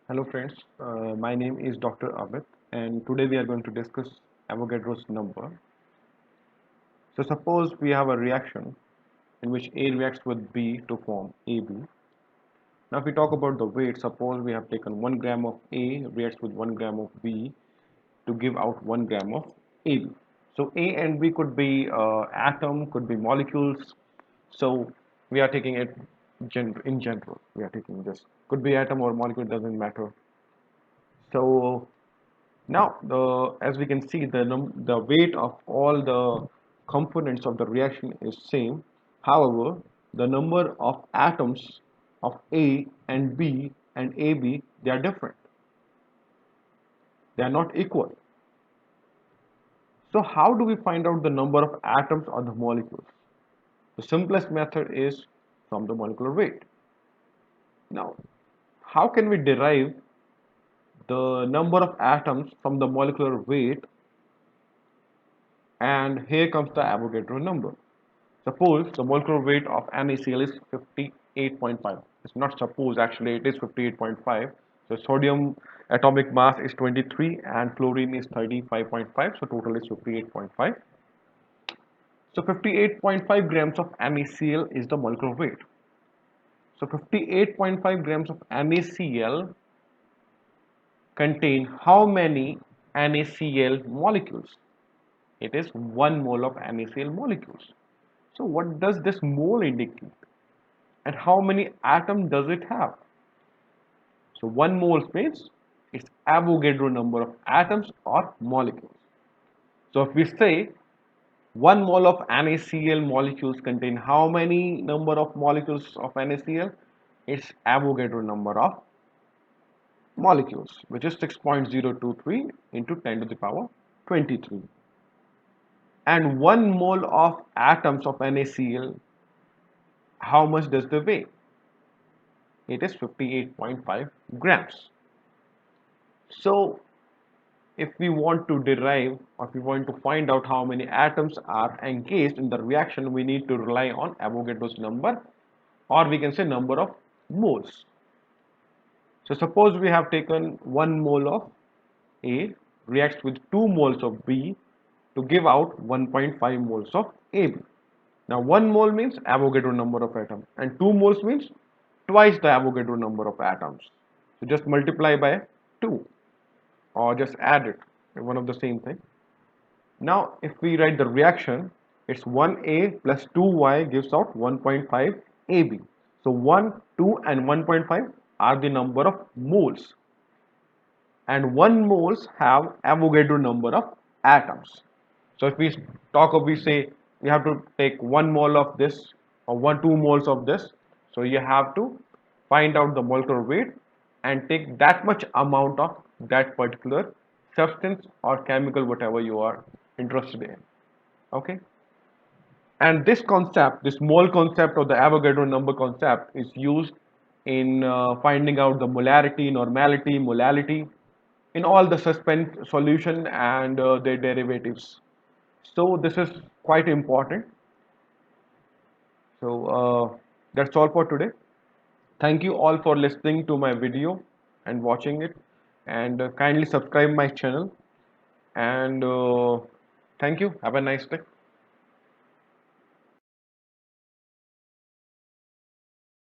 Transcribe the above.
Hello friends, my name is Dr. Amit and today we are going to discuss Avogadro's number. So suppose we have a reaction in which A reacts with B to form AB. Now if we talk about the weight, suppose we have taken 1 gram of A reacts with 1 gram of B to give out 1 gram of AB. So A and B could be atom, could be molecules. So we are taking it in general. We are taking this. Could be atom or molecule, doesn't matter. So now, as we can see, the weight of all the components of the reaction is same. However, the number of atoms of A and B and AB, they are different. They are not equal. So how do we find out the number of atoms or the molecules? The simplest method is from the molecular weight. Now, how can we derive the number of atoms from the molecular weight? And here comes the Avogadro number. Suppose the molecular weight of NaCl is 58.5. It's not suppose, actually it is 58.5. So sodium atomic mass is 23 and chlorine is 35.5. So total is 58.5. So 58.5 grams of NaCl is the molecular weight. So 58.5 grams of NaCl contain how many NaCl molecules? It is 1 mole of NaCl molecules. So what does this mole indicate? And how many atoms does it have? So 1 mole means its Avogadro number of atoms or molecules. So if we say 1 mole of NaCl molecules contain how many number of molecules of NaCl? Its Avogadro number of molecules, which is 6.023 into 10 to the power 23. And 1 mole of atoms of NaCl, how much does they weigh? It is 58.5 grams. So if we want to derive or if we want to find out how many atoms are engaged in the reaction, we need to rely on Avogadro's number, or we can say number of moles. So suppose we have taken 1 mole of A reacts with 2 moles of B to give out 1.5 moles of AB. Now 1 mole means Avogadro number of atoms and 2 moles means twice the Avogadro number of atoms. So just multiply by 2 or just add it, one of the same thing. Now if we write the reaction, it's 1A plus 2Y gives out 1.5 AB. So 1, 2 and 1.5 are the number of moles, and 1 moles have Avogadro number of atoms. So if we talk of, we say we have to take 1 mole of this or 2 moles of this, so you have to find out the molecular weight and take that much amount of that particular substance or chemical, whatever you are interested in. Okay, and this concept, this mole concept or the Avogadro number concept, is used in finding out the molarity, normality, molality in all the suspend solution and their derivatives. So this is quite important. So that's all for today. Thank you all for listening to my video and watching it, and kindly subscribe my channel, and thank you. Have a nice day.